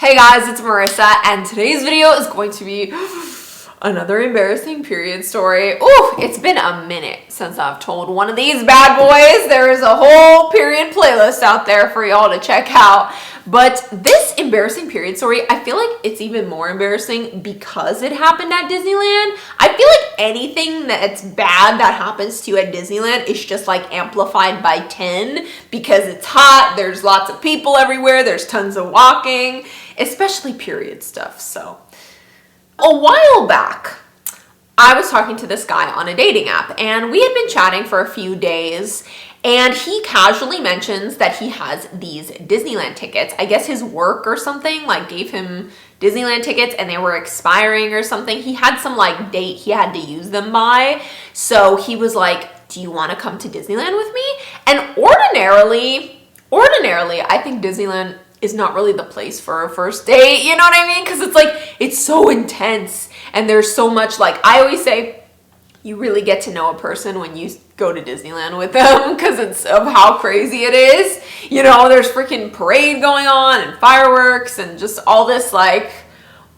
Hey guys, it's Marissa, and today's video is going to be another embarrassing period story. Ooh, it's been a minute since I've told one of these bad boys. There is a whole period playlist out there for y'all to check out. But this embarrassing period story, I feel like it's even more embarrassing because it happened at Disneyland. I feel like anything that's bad that happens to you at Disneyland is just like amplified by 10 because it's hot, there's lots of people everywhere, there's tons of walking, especially period stuff. So a while back, I was talking to this guy on a dating app and we had been chatting for a few days, and he casually mentions that he has these Disneyland tickets. I guess his work or something like gave him Disneyland tickets and they were expiring or something. He had some like date he had to use them by. So he was like, do you want to come to Disneyland with me? And ordinarily, I think Disneyland is not really the place for a first date, you know what I mean? Because it's like, it's so intense and there's so much, like I always say, you really get to know a person when you go to Disneyland with them because it's of how crazy it is. You know, there's freaking parade going on and fireworks and just all this like,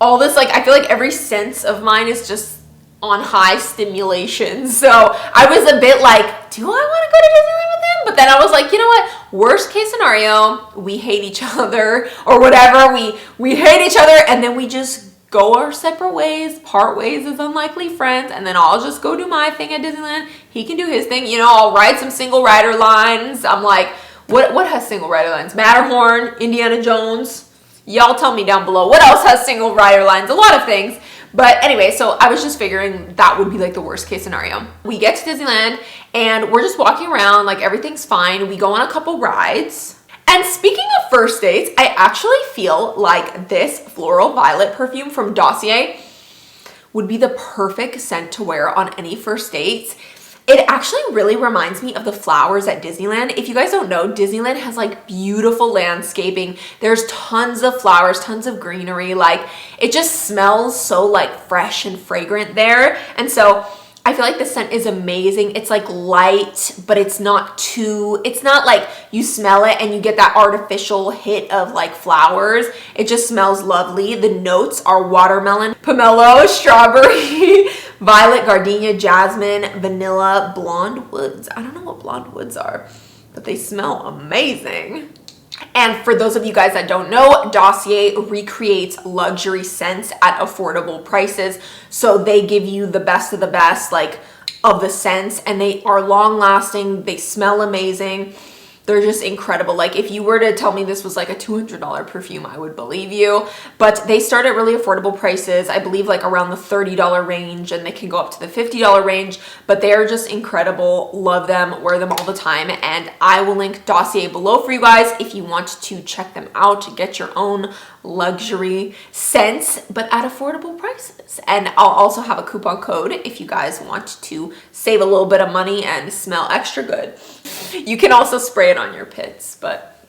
I feel like every sense of mine is just on high stimulation. So I was a bit like, do I want to go to Disneyland with him? But then I was like, you know what? Worst case scenario, we hate each other or whatever. We hate each other and then we just go our separate ways, part ways as unlikely friends, and then I'll just go do my thing at Disneyland. He can do his thing. You know, I'll ride some single rider lines. I'm like, what has single rider lines? Matterhorn, Indiana Jones. Y'all tell me down below. What else has single rider lines? A lot of things. But anyway, so I was just figuring that would be like the worst case scenario. We get to Disneyland and we're just walking around, like everything's fine. We go on a couple rides. And speaking of first dates, I actually feel like this floral violet perfume from Dossier would be the perfect scent to wear on any first dates. It actually really reminds me of the flowers at Disneyland. If you guys don't know, Disneyland has like beautiful landscaping. There's tons of flowers, tons of greenery. Like it just smells so like fresh and fragrant there. And so I feel like the scent is amazing. It's like light, but it's not like you smell it and you get that artificial hit of like flowers. It just smells lovely. The notes are watermelon, pomelo, strawberry, violet, gardenia, jasmine, vanilla, blonde woods. I don't know what blonde woods are, but they smell amazing. And for those of you guys that don't know, Dossier recreates luxury scents at affordable prices. So they give you the best of the best, like of the scents, and they are long lasting. They smell amazing. They're just incredible. Like if you were to tell me this was like a $200 perfume, I would believe you. But they start at really affordable prices. I believe like around the $30 range, and they can go up to the $50 range. But they are just incredible. Love them. Wear them all the time. And I will link Dossier below for you guys if you want to check them out to get your own luxury scents, but at affordable prices. And I'll also have a coupon code if you guys want to save a little bit of money and smell extra good. You can also spray it on your pits, but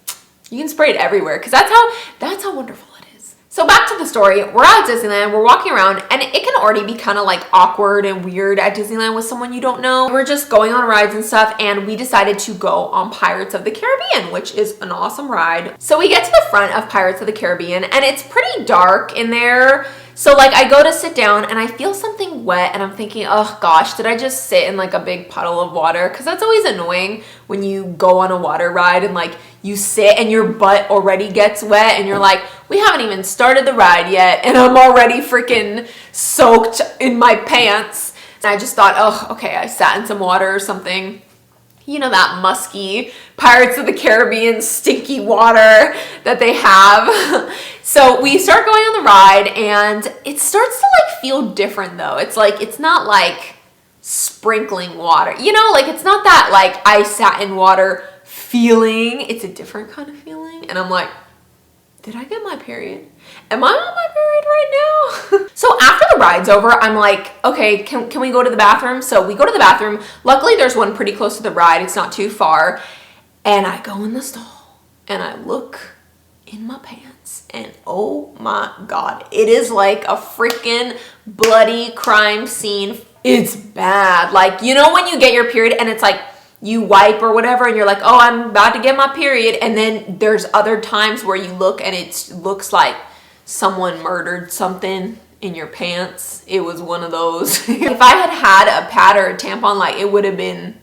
you can spray it everywhere because that's how wonderful it is. So back to the story. We're at Disneyland, we're walking around, and it can already be kind of like awkward and weird at Disneyland with someone you don't know. We're just going on rides and stuff, and we decided to go on Pirates of the Caribbean, which is an awesome ride. So we get to the front of Pirates of the Caribbean, and it's pretty dark in there. So like I go to sit down and I feel something wet and I'm thinking, oh gosh, did I just sit in like a big puddle of water? Because that's always annoying when you go on a water ride and like you sit and your butt already gets wet and you're like, we haven't even started the ride yet and I'm already freaking soaked in my pants. And I just thought, oh, okay, I sat in some water or something. You know, that musky Pirates of the Caribbean stinky water that they have. So we start going on the ride and it starts to like feel different though. It's like, it's not like sprinkling water, you know, like it's not that like I sat in water feeling. It's a different kind of feeling. And I'm like, did I get my period? Am I on my period right now? So after the ride's over, I'm like, okay, can we go to the bathroom? So we go to the bathroom. Luckily, there's one pretty close to the ride. It's not too far. And I go in the stall and I look in my pants and oh my God, it is like a freaking bloody crime scene. It's bad. Like, you know, when you get your period and it's like, you wipe or whatever and you're like, oh, I'm about to get my period. And then there's other times where you look and it looks like someone murdered something in your pants. It was one of those. If I had had a pad or a tampon, like it would have been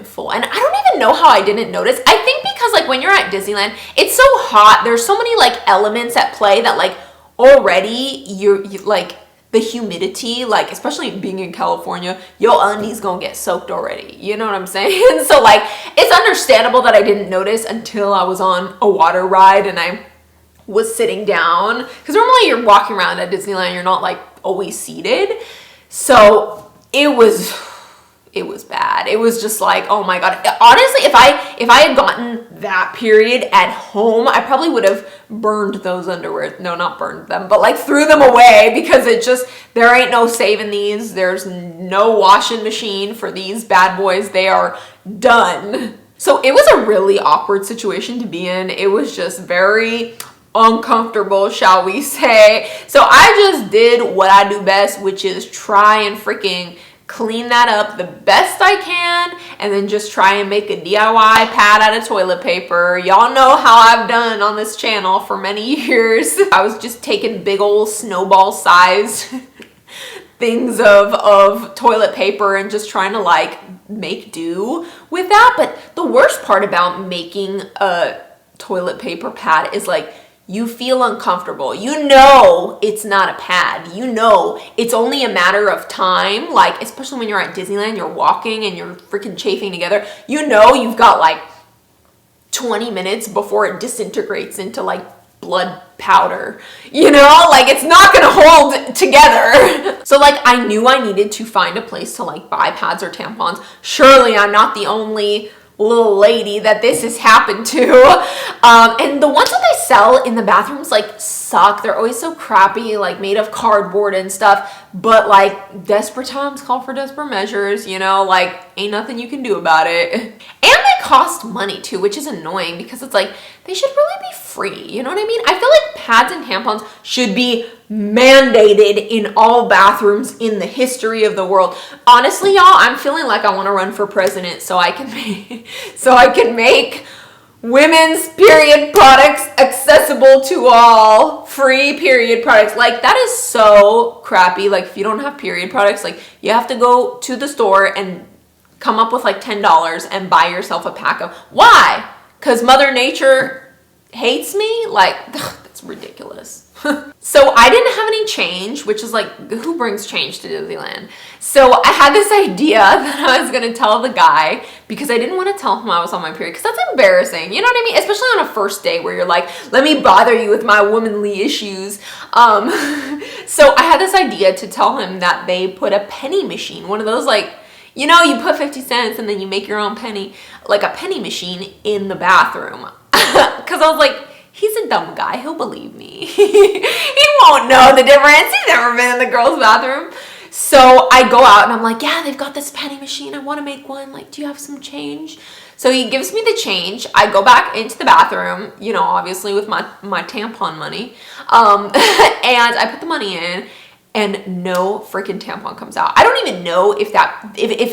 full. And I don't even know how I didn't notice. I think because like when you're at Disneyland, it's so hot. There's so many like elements at play that like already you like the humidity, like especially being in California, your undies gonna get soaked already. You know what I'm saying? So like it's understandable that I didn't notice until I was on a water ride and I was sitting down. Because normally you're walking around at Disneyland, you're not like always seated. So it was bad. It was just like, oh my God. Honestly, if I had gotten that period at home, I probably would have burned those underwear. No, not burned them, but like threw them away, because it just, there ain't no saving these. There's no washing machine for these bad boys. They are done. So it was a really awkward situation to be in. It was just very uncomfortable, shall we say. So I just did what I do best, which is try and freaking clean that up the best I can, and then just try and make a DIY pad out of toilet paper. Y'all know how I've done on this channel for many years. I was just taking big old snowball size things of toilet paper and just trying to like make do with that. But the worst part about making a toilet paper pad is like, you feel uncomfortable. You know it's not a pad. You know it's only a matter of time. Like, especially when you're at Disneyland, you're walking and you're freaking chafing together. You know you've got like 20 minutes before it disintegrates into like blood powder. You know, like it's not gonna hold together. So like I knew I needed to find a place to like buy pads or tampons. Surely I'm not the only little lady that this has happened to. And the ones that they sell in the bathrooms like suck. They're always so crappy, like made of cardboard and stuff. But like desperate times call for desperate measures, you know, like ain't nothing you can do about it. And they cost money too, which is annoying because it's like they should really be free. You know what I mean? I feel like pads and tampons should be mandated in all bathrooms in the history of the world. Honestly, y'all, I'm feeling like I want to run for president so I can make women's period products accessible to all. Free period products. Like that is so crappy. Like if you don't have period products, like you have to go to the store and come up with like $10 and buy yourself a pack of. Why? Because Mother Nature hates me? Like that's ridiculous. So I didn't have any change, which is like, who brings change to Disneyland? So I had this idea that I was gonna tell the guy, because I didn't want to tell him I was on my period, because that's embarrassing, you know what I mean? Especially on a first date where you're like, let me bother you with my womanly issues. So I had this idea to tell him that they put a penny machine, one of those like, you know, you put 50 cents and then you make your own penny, like a penny machine in the bathroom. Because I was like, he's a dumb guy. He'll believe me. He won't know the difference. He's never been in the girls' bathroom. So I go out and I'm like, yeah, they've got this penny machine. I want to make one. Like, do you have some change? So he gives me the change. I go back into the bathroom, you know, obviously with my tampon money. And I put the money in and no freaking tampon comes out. I don't even know if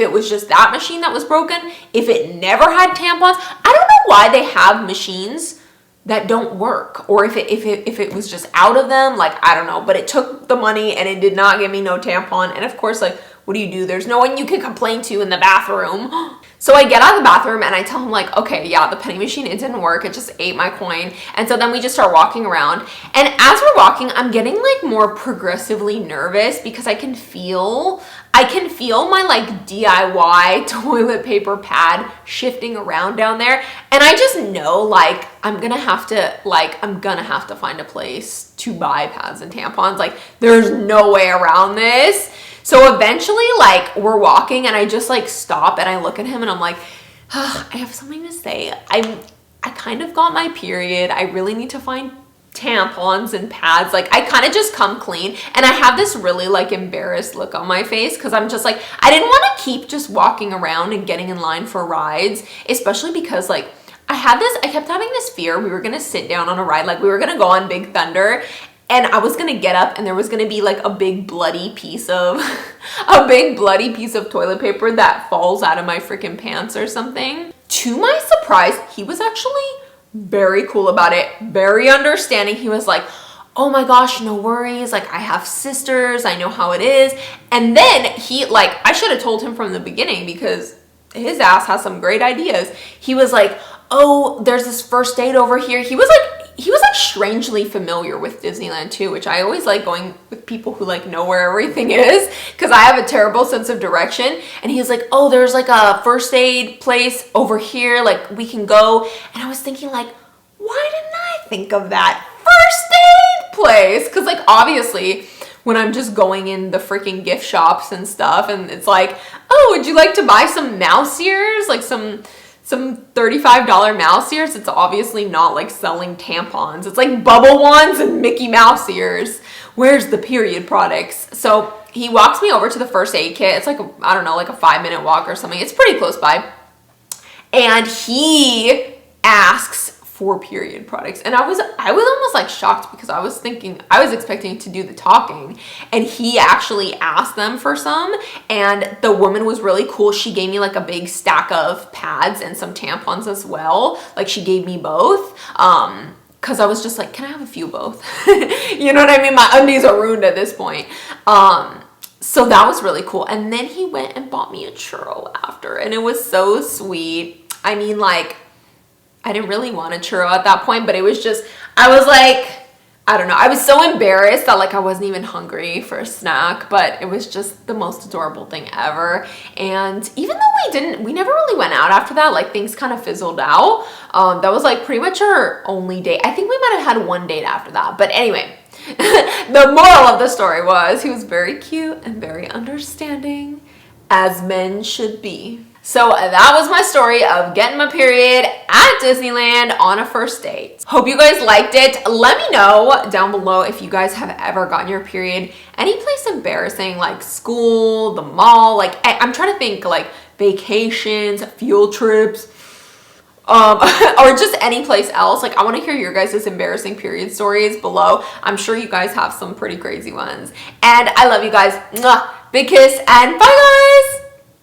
it was just that machine that was broken, if it never had tampons. I don't know why they have machines that don't work, or if it was just out of them, like I don't know, but it took the money and it did not give me no tampon. And of course, like what do? There's no one you can complain to in the bathroom. So I get out of the bathroom and I tell him like, okay, yeah, the penny machine, it didn't work. It just ate my coin. And so then we just start walking around. And as we're walking, I'm getting like more progressively nervous because I can feel my like DIY toilet paper pad shifting around down there. And I just know like I'm gonna have to find a place to buy pads and tampons. Like there's no way around this. So eventually, like, we're walking and I just like stop and I look at him and I'm like, I have something to say. I kind of got my period. I really need to find tampons and pads. Like I kind of just come clean, and I have this really like embarrassed look on my face because I'm just like, I didn't want to keep just walking around and getting in line for rides, especially because like I kept having this fear we were gonna sit down on a ride, like we were gonna go on Big Thunder, and I was gonna get up and there was gonna be like a big bloody piece of toilet paper that falls out of my freaking pants or something. To my surprise, he was actually very cool about it, very understanding. He was like, oh my gosh, no worries. Like, I have sisters. I know how it is. And then he, like, I should have told him from the beginning because his ass has some great ideas. He was like, oh, there's this first date over here. He was like strangely familiar with Disneyland too, which I always like going with people who like know where everything is, because I have a terrible sense of direction. And he's like, oh, there's like a first aid place over here, like we can go. And I was thinking like, why didn't I think of that first aid place? Because like obviously when I'm just going in the freaking gift shops and stuff, and it's like, oh, would you like to buy some mouse ears, like some $35 mouse ears? It's obviously not like selling tampons. It's like bubble wands and Mickey Mouse ears. Where's the period products? So he walks me over to the first aid kit. It's like, I don't know, like a 5-minute walk or something. It's pretty close by. And he asks for period products. And I was almost like shocked because I was expecting to do the talking, and he actually asked them for some. And the woman was really cool. She gave me like a big stack of pads and some tampons as well. Like she gave me both. Cause I was just like, can I have a few both? You know what I mean? My undies are ruined at this point. So that was really cool. And then he went and bought me a churro after, and it was so sweet. I mean, like, I didn't really want a churro at that point, but it was just, I was like, I don't know. I was so embarrassed that like I wasn't even hungry for a snack, but it was just the most adorable thing ever. And even though we never really went out after that, like things kind of fizzled out. That was like pretty much our only date. I think we might have had one date after that. But anyway, the moral of the story was he was very cute and very understanding, as men should be. So that was my story of getting my period at Disneyland on a first date. Hope you guys liked it. Let me know down below if you guys have ever gotten your period. Any place embarrassing, like school, the mall, like I'm trying to think, like vacations, field trips, or just any place else. Like I want to hear your guys' embarrassing period stories below. I'm sure you guys have some pretty crazy ones. And I love you guys. Mwah. Big kiss and bye guys.